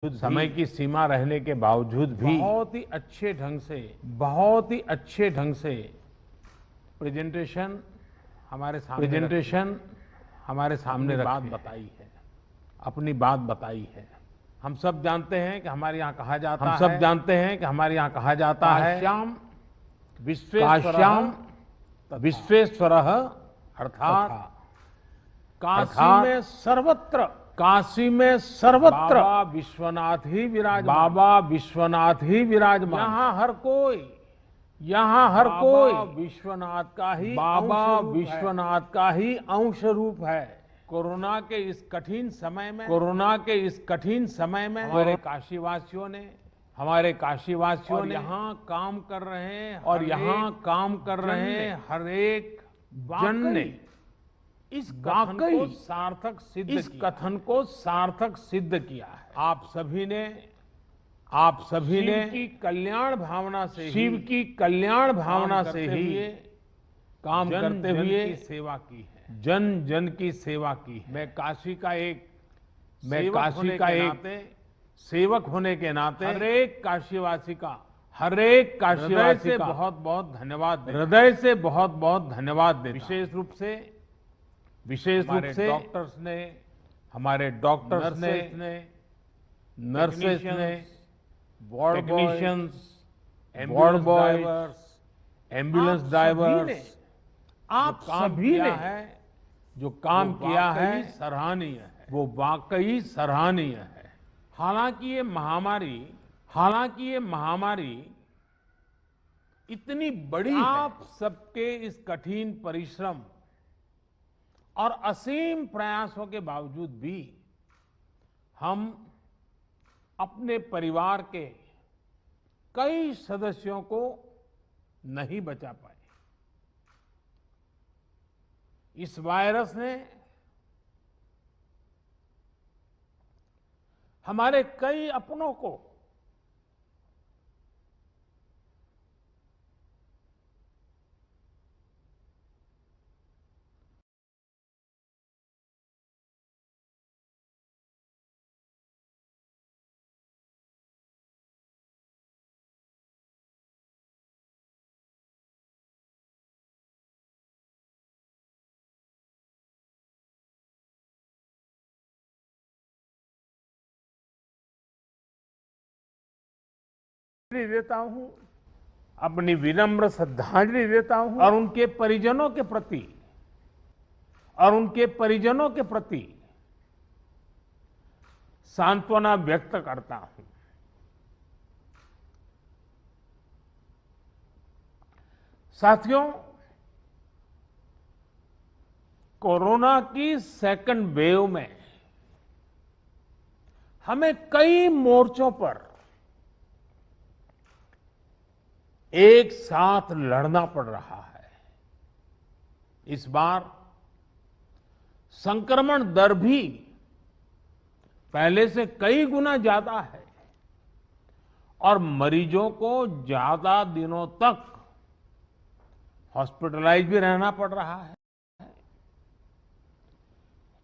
समय की सीमा रहने के बावजूद भी बहुत ही अच्छे ढंग से प्रेजेंटेशन हमारे सामने बात बताई है, अपनी बात बताई है। हम सब जानते हैं कि हमारे यहाँ कहा जाता है काश्याम विश्वेश्वरः अर्थात काशी में सर्वत्र बाबा विश्वनाथ ही विराजमान। यहाँ हर कोई बाबा विश्वनाथ का ही अंश रूप है। कोरोना के इस कठिन समय में हमारे काशीवासियों ने यहाँ काम कर रहे हैं हर एक जन ने इस कथन को सार्थक सिद्ध किया है। आप सभी ने शिव की कल्याण भावना से ही काम करते हुए सेवा की है, जन की सेवा की है। मैं काशी का एक सेवक होने के नाते हर एक काशीवासी का हृदय से बहुत बहुत धन्यवाद देता। विशेष रूप से हमारे डॉक्टर्स ने नर्सेस ने technicians, ward boys, ambulance drivers, आप सभी ने जो काम किया है वो वाकई सराहनीय है। हालांकि ये महामारी इतनी बड़ी है, आप सबके इस कठिन परिश्रम और असीम प्रयासों के बावजूद भी हम अपने परिवार के कई सदस्यों को नहीं बचा पाए। इस वायरस ने हमारे कई अपनों को देता हूं, अपनी विनम्र श्रद्धांजलि देता हूं और उनके परिजनों के प्रति सांत्वना व्यक्त करता हूं। साथियों, कोरोना की सेकंड वेव में हमें कई मोर्चों पर एक साथ लड़ना पड़ रहा है। इस बार संक्रमण दर भी पहले से कई गुना ज्यादा है और मरीजों को ज्यादा दिनों तक हॉस्पिटलाइज भी रहना पड़ रहा है।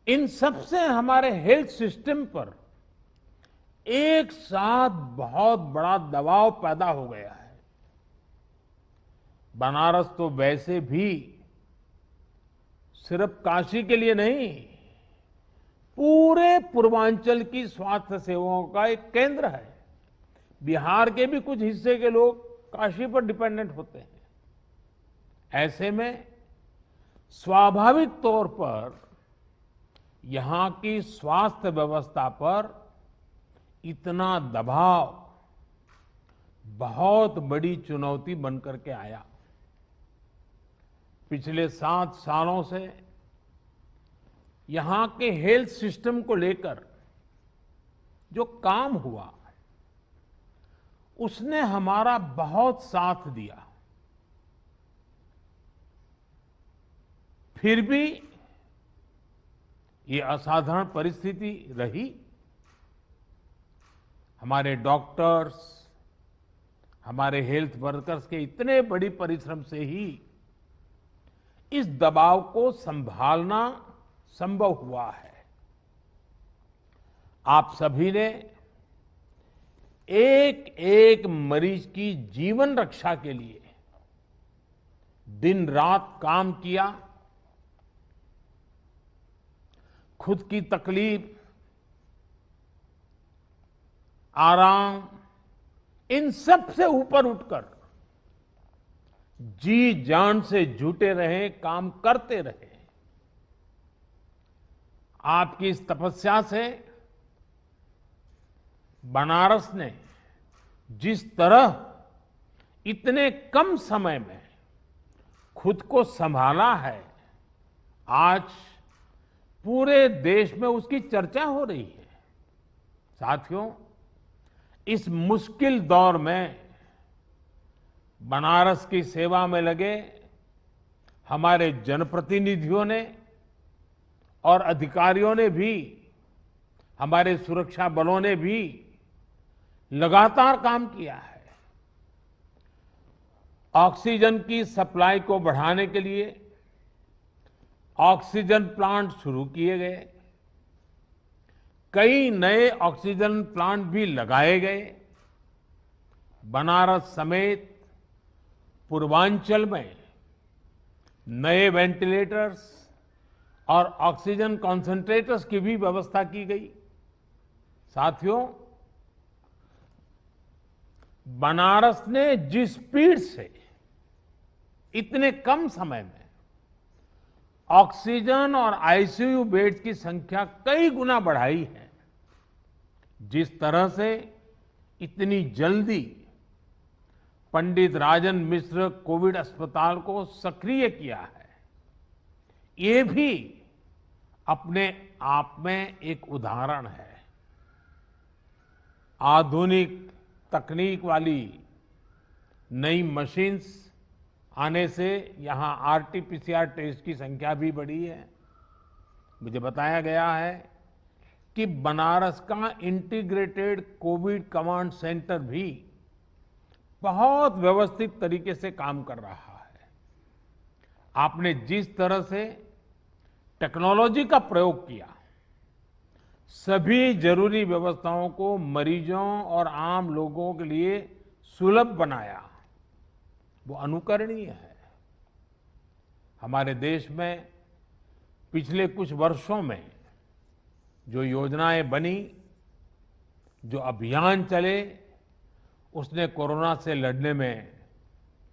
इन सब से हमारे हेल्थ सिस्टम पर एक साथ बहुत बड़ा दबाव पैदा हो गया है। बनारस तो वैसे भी सिर्फ काशी के लिए नहीं, पूरे पूर्वांचल की स्वास्थ्य सेवाओं का एक केंद्र है। बिहार के भी कुछ हिस्से के लोग काशी पर डिपेंडेंट होते हैं। ऐसे में स्वाभाविक तौर पर यहां की स्वास्थ्य व्यवस्था पर इतना दबाव बहुत बड़ी चुनौती बनकर के आया। पिछले 7 सालों से यहां के हेल्थ सिस्टम को लेकर जो काम हुआ, उसने हमारा बहुत साथ दिया। फिर भी ये असाधारण परिस्थिति रही। हमारे डॉक्टर्स, हमारे हेल्थ वर्कर्स के इतने बड़ी परिश्रम से ही इस दबाव को संभालना संभव हुआ है। आप सभी ने एक एक मरीज की जीवन रक्षा के लिए दिन रात काम किया। खुद की तकलीफ, आराम, इन सब से ऊपर उठकर जी जान से जुटे रहे, काम करते रहे। आपकी इस तपस्या से बनारस ने जिस तरह इतने कम समय में खुद को संभाला है, आज पूरे देश में उसकी चर्चा हो रही है। साथियों, इस मुश्किल दौर में बनारस की सेवा में लगे हमारे जनप्रतिनिधियों ने और अधिकारियों ने भी, हमारे सुरक्षा बलों ने भी लगातार काम किया है। ऑक्सीजन की सप्लाई को बढ़ाने के लिए ऑक्सीजन प्लांट शुरू किए गए, कई नए ऑक्सीजन प्लांट भी लगाए गए। बनारस समेत पूर्वांचल में नए वेंटिलेटर्स और ऑक्सीजन कॉन्सेंट्रेटर्स की भी व्यवस्था की गई। साथियों, बनारस ने जिस स्पीड से इतने कम समय में ऑक्सीजन और आईसीयू बेड्स की संख्या कई गुना बढ़ाई है, जिस तरह से इतनी जल्दी पंडित राजन मिश्र कोविड अस्पताल को सक्रिय किया है, ये भी अपने आप में एक उदाहरण है। आधुनिक तकनीक वाली नई मशीन्स आने से यहां आरटीपीसीआर टेस्ट की संख्या भी बढ़ी है। मुझे बताया गया है कि बनारस का इंटीग्रेटेड कोविड कमांड सेंटर भी बहुत व्यवस्थित तरीके से काम कर रहा है। आपने जिस तरह से टेक्नोलॉजी का प्रयोग किया, सभी जरूरी व्यवस्थाओं को मरीजों और आम लोगों के लिए सुलभ बनाया, वो अनुकरणीय है। हमारे देश में पिछले कुछ वर्षों में जो योजनाएं बनी, जो अभियान चले, उसने कोरोना से लड़ने में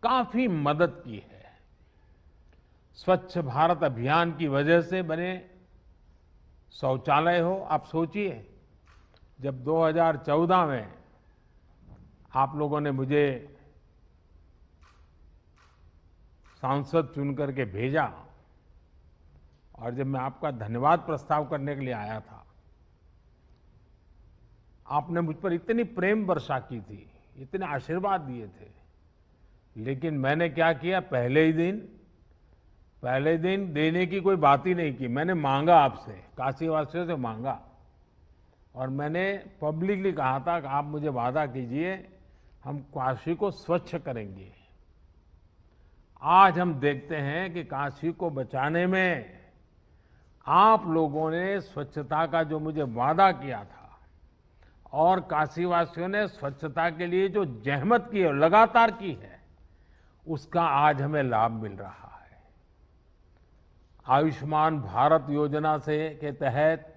काफी मदद की है। स्वच्छ भारत अभियान की वजह से बने शौचालय हो, आप सोचिए, जब 2014 में आप लोगों ने मुझे सांसद चुन करके भेजा और जब मैं आपका धन्यवाद प्रस्ताव करने के लिए आया था, आपने मुझ पर इतनी प्रेम वर्षा की थी, इतने आशीर्वाद दिए थे, लेकिन मैंने क्या किया, पहले दिन देने की कोई बात ही नहीं की। मैंने मांगा आपसे, काशीवासियों से मांगा, और मैंने पब्लिकली कहा था कि आप मुझे वादा कीजिए, हम काशी को स्वच्छ करेंगे। आज हम देखते हैं कि काशी को बचाने में आप लोगों ने स्वच्छता का जो मुझे वादा किया था और काशीवासियों ने स्वच्छता के लिए जो जहमत की है, लगातार की है, उसका आज हमें लाभ मिल रहा है। आयुष्मान भारत योजना के तहत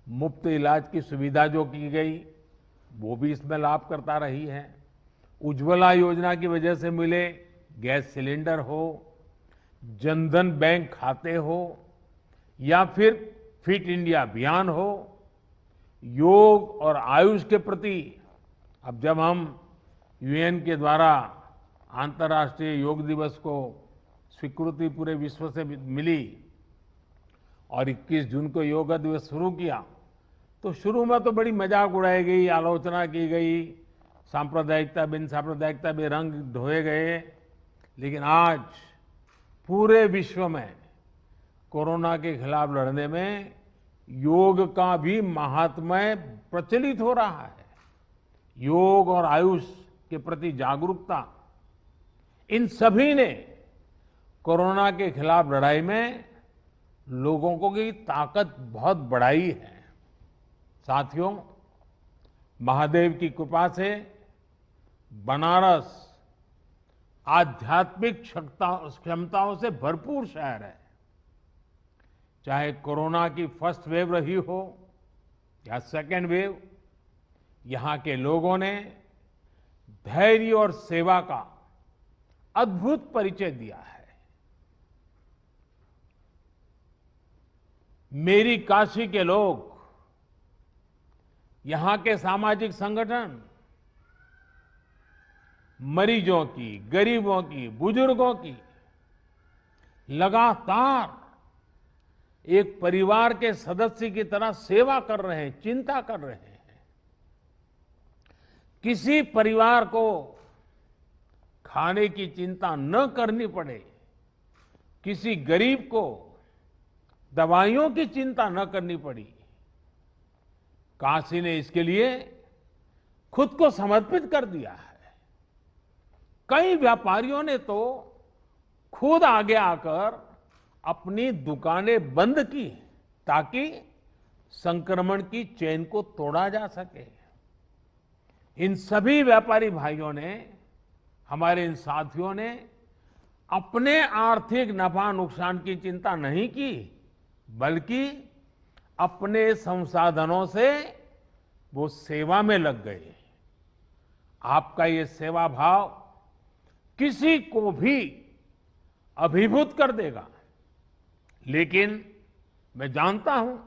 मुफ्त इलाज की सुविधा जो की गई, वो भी इसमें लाभ करता रही है। उज्ज्वला योजना की वजह से मिले गैस सिलेंडर हो, जनधन बैंक खाते हो, या फिर फिट इंडिया अभियान हो, योग और आयुष के प्रति अब जब हम यूएन के द्वारा अंतर्राष्ट्रीय योग दिवस को स्वीकृति पूरे विश्व से मिली और 21 जून को योग दिवस शुरू किया, तो शुरू में तो बड़ी मजाक उड़ाई गई, आलोचना की गई, सांप्रदायिकता बिन सांप्रदायिकता में रंग ढोए गए, लेकिन आज पूरे विश्व में कोरोना के खिलाफ लड़ने में योग का भी महात्म्य प्रचलित हो रहा है। योग और आयुष के प्रति जागरूकता, इन सभी ने कोरोना के खिलाफ लड़ाई में लोगों को की ताकत बहुत बढ़ाई है। साथियों, महादेव की कृपा से बनारस आध्यात्मिक क्षमताओं से भरपूर शहर है। चाहे कोरोना की फर्स्ट वेव रही हो या सेकेंड वेव, यहां के लोगों ने धैर्य और सेवा का अद्भुत परिचय दिया है। मेरी काशी के लोग, यहां के सामाजिक संगठन मरीजों की, गरीबों की, बुजुर्गों की लगातार एक परिवार के सदस्य की तरह सेवा कर रहे हैं, चिंता कर रहे हैं। किसी परिवार को खाने की चिंता न करनी पड़े, किसी गरीब को दवाइयों की चिंता न करनी पड़ी, काशी ने इसके लिए खुद को समर्पित कर दिया है। कई व्यापारियों ने तो खुद आगे आकर अपनी दुकानें बंद की ताकि संक्रमण की चेन को तोड़ा जा सके। इन सभी व्यापारी भाइयों ने, हमारे इन साथियों ने अपने आर्थिक नफा नुकसान की चिंता नहीं की, बल्कि अपने संसाधनों से वो सेवा में लग गए। आपका ये सेवा भाव किसी को भी अभिभूत कर देगा। लेकिन मैं जानता हूं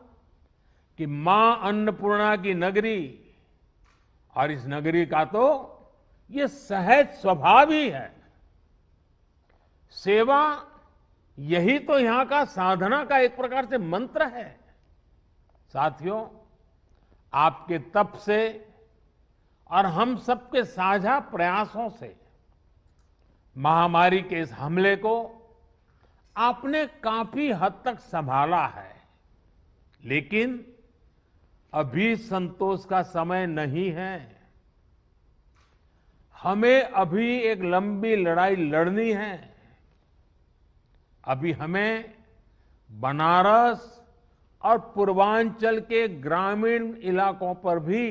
कि मां अन्नपूर्णा की नगरी, और इस नगरी का तो ये सहज स्वभाव ही है। सेवा यही तो यहां का साधना का एक प्रकार से मंत्र है। साथियों, आपके तप से और हम सबके साझा प्रयासों से महामारी के इस हमले को आपने काफी हद तक संभाला है। लेकिन अभी संतोष का समय नहीं है। हमें अभी एक लंबी लड़ाई लड़नी है। अभी हमें बनारस और पूर्वांचल के ग्रामीण इलाकों पर भी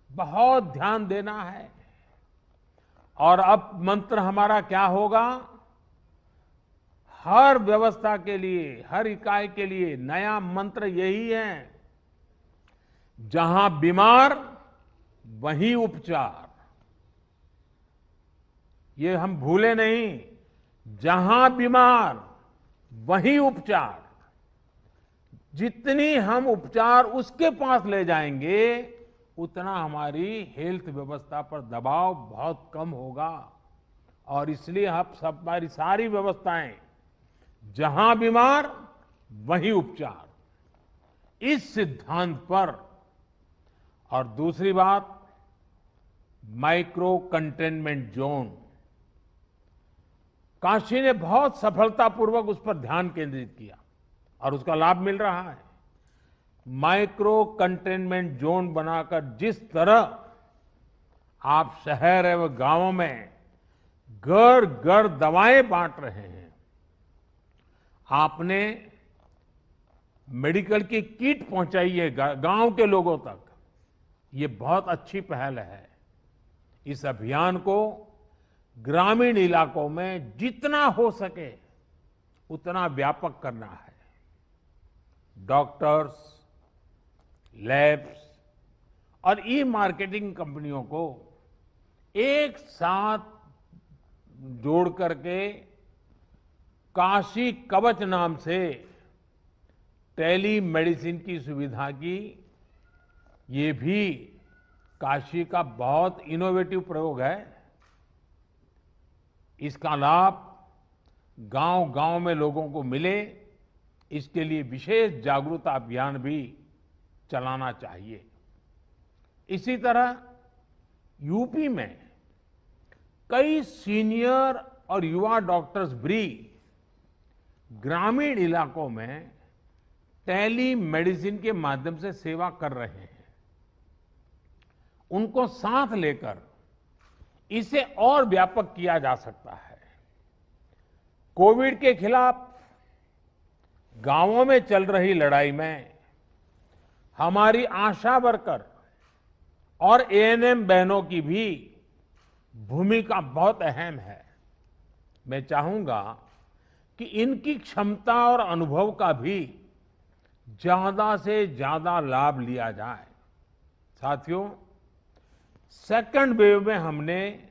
बहुत ध्यान देना है। और अब मंत्र हमारा क्या होगा? हर व्यवस्था के लिए, हर इकाई के लिए नया मंत्र यही है, जहां बीमार वहीं उपचार। ये हम भूले नहीं, जहां बीमार वहीं उपचार। जितनी हम उपचार उसके पास ले जाएंगे, उतना हमारी हेल्थ व्यवस्था पर दबाव बहुत कम होगा। और इसलिए हम सब, हमारी सारी व्यवस्थाएं जहां बीमार वहीं उपचार, इस सिद्धांत पर। और दूसरी बात, माइक्रो कंटेनमेंट जोन, काशी ने बहुत सफलतापूर्वक उस पर ध्यान केंद्रित किया और उसका लाभ मिल रहा है। माइक्रो कंटेनमेंट जोन बनाकर जिस तरह आप शहर एवं गांवों में घर घर दवाएं बांट रहे हैं, आपने मेडिकल की किट पहुंचाई है गांव के लोगों तक, ये बहुत अच्छी पहल है। इस अभियान को ग्रामीण इलाकों में जितना हो सके उतना व्यापक करना है। डॉक्टर्स, लैब्स और ई मार्केटिंग कंपनियों को एक साथ जोड़ करके काशी कवच नाम से टेली मेडिसिन की सुविधा की, ये भी काशी का बहुत इनोवेटिव प्रयोग है। इसका लाभ गांव-गांव में लोगों को मिले, इसके लिए विशेष जागरूकता अभियान भी चलाना चाहिए। इसी तरह यूपी में कई सीनियर और युवा डॉक्टर्स भी ग्रामीण इलाकों में टेली मेडिसिन के माध्यम से सेवा कर रहे हैं। उनको साथ लेकर इसे और व्यापक किया जा सकता है। कोविड के खिलाफ गांवों में चल रही लड़ाई में हमारी आशा वर्कर और एएनएम बहनों की भी भूमिका बहुत अहम है। मैं चाहूंगा कि इनकी क्षमता और अनुभव का भी ज्यादा से ज्यादा लाभ लिया जाए। साथियों, सेकंड वेव में हमने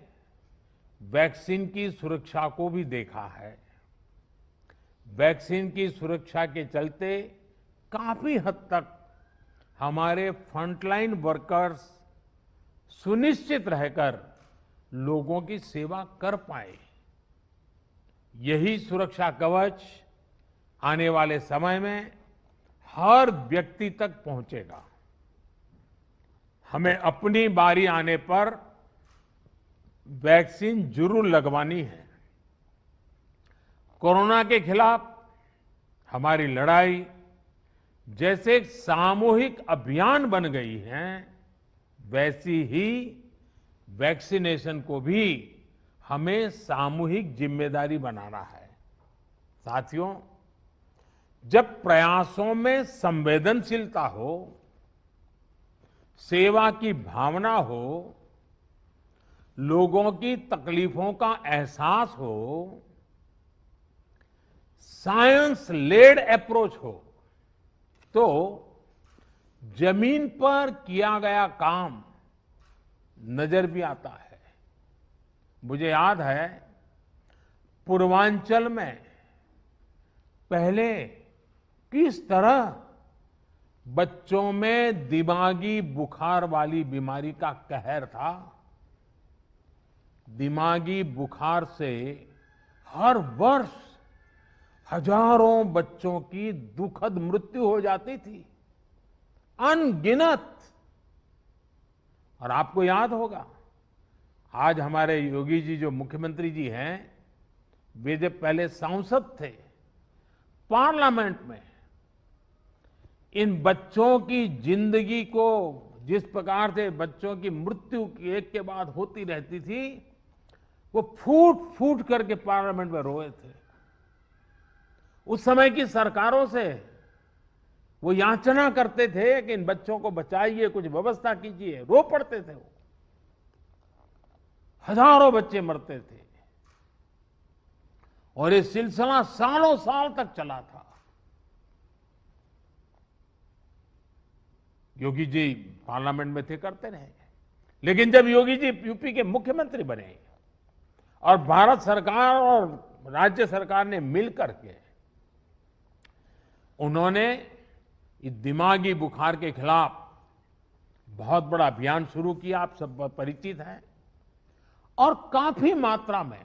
वैक्सीन की सुरक्षा को भी देखा है। वैक्सीन की सुरक्षा के चलते काफी हद तक हमारे फ्रंटलाइन वर्कर्स सुनिश्चित रहकर लोगों की सेवा कर पाए। यही सुरक्षा कवच आने वाले समय में हर व्यक्ति तक पहुंचेगा। हमें अपनी बारी आने पर वैक्सीन जरूर लगवानी है। कोरोना के खिलाफ हमारी लड़ाई जैसे एक सामूहिक अभियान बन गई है, वैसी ही वैक्सीनेशन को भी हमें सामूहिक जिम्मेदारी बनाना है। साथियों, जब प्रयासों में संवेदनशीलता हो, सेवा की भावना हो, लोगों की तकलीफों का एहसास हो, साइंस लेड अप्रोच हो, तो जमीन पर किया गया काम नजर भी आता है। मुझे याद है, पूर्वांचल में पहले किस तरह बच्चों में दिमागी बुखार वाली बीमारी का कहर था। दिमागी बुखार से हर वर्ष हजारों बच्चों की दुखद मृत्यु हो जाती थी, अनगिनत। और आपको याद होगा, आज हमारे योगी जी जो मुख्यमंत्री जी हैं, वे जब पहले सांसद थे, पार्लियामेंट में इन बच्चों की जिंदगी को जिस प्रकार से बच्चों की मृत्यु एक के बाद होती रहती थी, वो फूट फूट करके पार्लियामेंट में रोए थे। उस समय की सरकारों से वो याचना करते थे कि इन बच्चों को बचाइए, कुछ व्यवस्था कीजिए, रो पड़ते थे। वो हजारों बच्चे मरते थे और ये सिलसिला सालों साल तक चला था। योगी जी पार्लियामेंट में थे, करते रहे। लेकिन जब योगी जी यूपी के मुख्यमंत्री बने और भारत सरकार और राज्य सरकार ने मिलकर के उन्होंने इस दिमागी बुखार के खिलाफ बहुत बड़ा अभियान शुरू किया, आप सब परिचित हैं। और काफी मात्रा में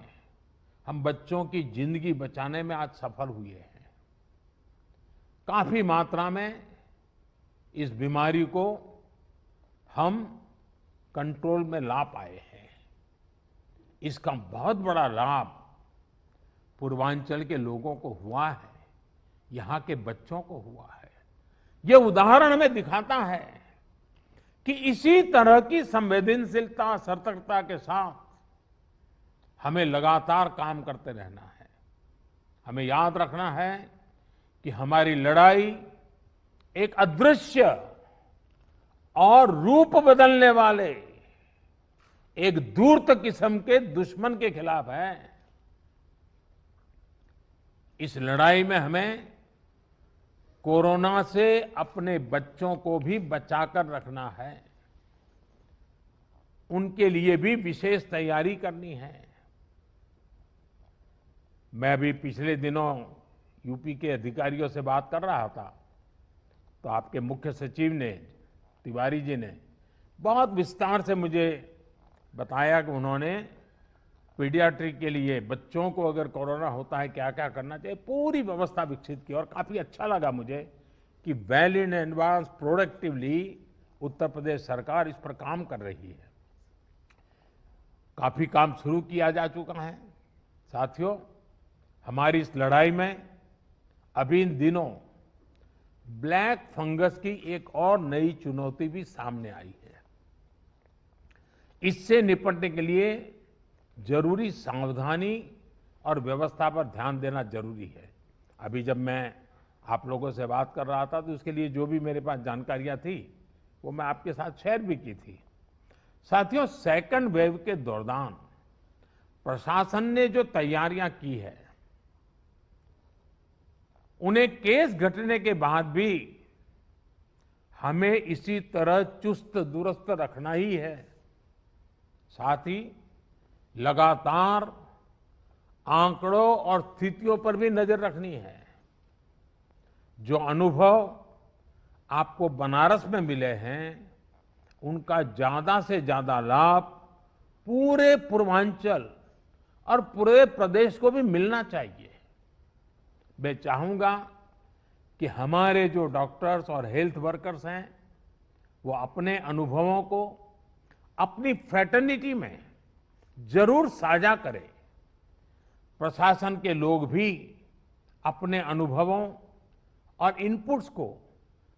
हम बच्चों की जिंदगी बचाने में आज सफल हुए हैं। काफी मात्रा में इस बीमारी को हम कंट्रोल में ला पाए हैं। इसका बहुत बड़ा लाभ पूर्वांचल के लोगों को हुआ है, यहां के बच्चों को हुआ है। यह उदाहरण हमें दिखाता है कि इसी तरह की संवेदनशीलता, सतर्कता के साथ हमें लगातार काम करते रहना है। हमें याद रखना है कि हमारी लड़ाई एक अदृश्य और रूप बदलने वाले एक धूर्त किस्म के दुश्मन के खिलाफ है। इस लड़ाई में हमें कोरोना से अपने बच्चों को भी बचाकर रखना है। उनके लिए भी विशेष तैयारी करनी है। मैं अभी पिछले दिनों यूपी के अधिकारियों से बात कर रहा था, तो आपके मुख्य सचिव ने, तिवारी जी ने बहुत विस्तार से मुझे बताया कि उन्होंने पीडियाट्रिक के लिए बच्चों को अगर कोरोना होता है क्या क्या करना चाहिए, पूरी व्यवस्था विकसित की। और काफी अच्छा लगा मुझे कि well in advance productively Uttar Pradesh सरकार इस पर काम कर रही है। काफी काम शुरू किया जा चुका है। साथियों, हमारी इस लड़ाई में अभी इन दिनों ब्लैक फंगस की एक और नई चुनौती भी सामने आई है। इससे निपटने के लिए जरूरी सावधानी और व्यवस्था पर ध्यान देना जरूरी है। अभी जब मैं आप लोगों से बात कर रहा था, तो उसके लिए जो भी मेरे पास जानकारियां थी वो मैं आपके साथ शेयर भी की थी। साथियों, सेकंड वेव के दौरान प्रशासन ने जो तैयारियां की है, उन्हें केस घटने के बाद भी हमें इसी तरह चुस्त दुरुस्त रखना ही है। साथ ही लगातार आंकड़ों और स्थितियों पर भी नजर रखनी है। जो अनुभव आपको बनारस में मिले हैं, उनका ज्यादा से ज्यादा लाभ पूरे पूर्वांचल और पूरे प्रदेश को भी मिलना चाहिए। मैं चाहूंगा कि हमारे जो डॉक्टर्स और हेल्थ वर्कर्स हैं, वो अपने अनुभवों को अपनी फ्रेटर्निटी में जरूर साझा करें। प्रशासन के लोग भी अपने अनुभवों और इनपुट्स को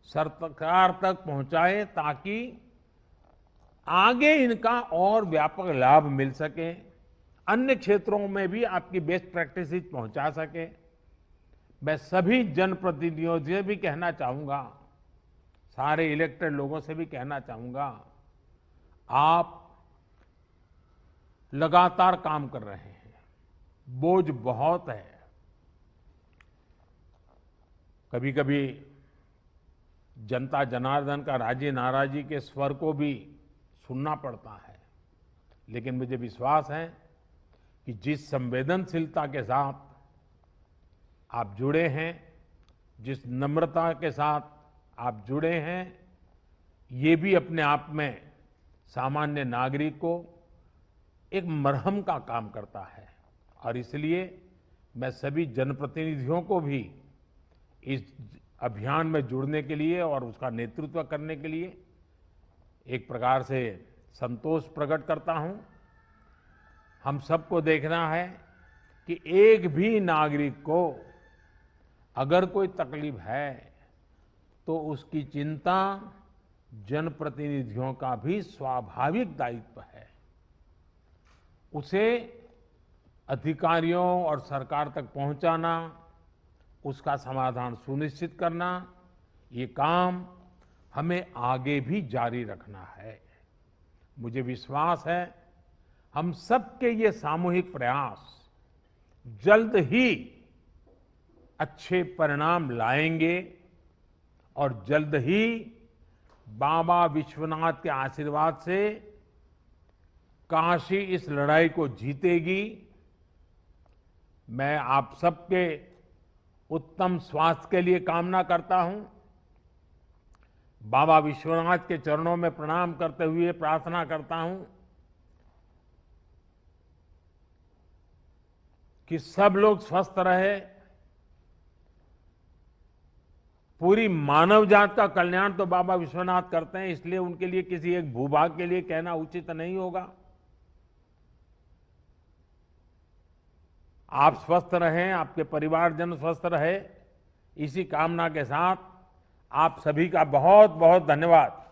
सरकार तक पहुंचाएं, ताकि आगे इनका और व्यापक लाभ मिल सके, अन्य क्षेत्रों में भी आपकी बेस्ट प्रैक्टिसेस पहुंचा सके। मैं सभी जनप्रतिनिधियों से भी कहना चाहूंगा, सारे इलेक्टेड लोगों से भी कहना चाहूंगा, आप लगातार काम कर रहे हैं, बोझ बहुत है। कभी कभी जनता जनार्दन का राजी नाराजी के स्वर को भी सुनना पड़ता है, लेकिन मुझे विश्वास है कि जिस संवेदनशीलता के साथ आप जुड़े हैं, जिस नम्रता के साथ आप जुड़े हैं, ये भी अपने आप में सामान्य नागरिक को एक मरहम का काम करता है। और इसलिए मैं सभी जनप्रतिनिधियों को भी इस अभियान में जुड़ने के लिए और उसका नेतृत्व करने के लिए एक प्रकार से संतोष प्रकट करता हूं। हम सबको देखना है कि एक भी नागरिक को अगर कोई तकलीफ है, तो उसकी चिंता जनप्रतिनिधियों का भी स्वाभाविक दायित्व है। उसे अधिकारियों और सरकार तक पहुंचाना, उसका समाधान सुनिश्चित करना, ये काम हमें आगे भी जारी रखना है। मुझे विश्वास है हम सबके ये सामूहिक प्रयास जल्द ही अच्छे परिणाम लाएंगे और जल्द ही बाबा विश्वनाथ के आशीर्वाद से काशी इस लड़ाई को जीतेगी। मैं आप सबके उत्तम स्वास्थ्य के लिए कामना करता हूं। बाबा विश्वनाथ के चरणों में प्रणाम करते हुए प्रार्थना करता हूं कि सब लोग स्वस्थ रहे। पूरी मानव जात का कल्याण तो बाबा विश्वनाथ करते हैं, इसलिए उनके लिए किसी एक भूभाग के लिए कहना उचित नहीं होगा। आप स्वस्थ रहें, आपके परिवारजन स्वस्थ रहे, इसी कामना के साथ आप सभी का बहुत बहुत धन्यवाद।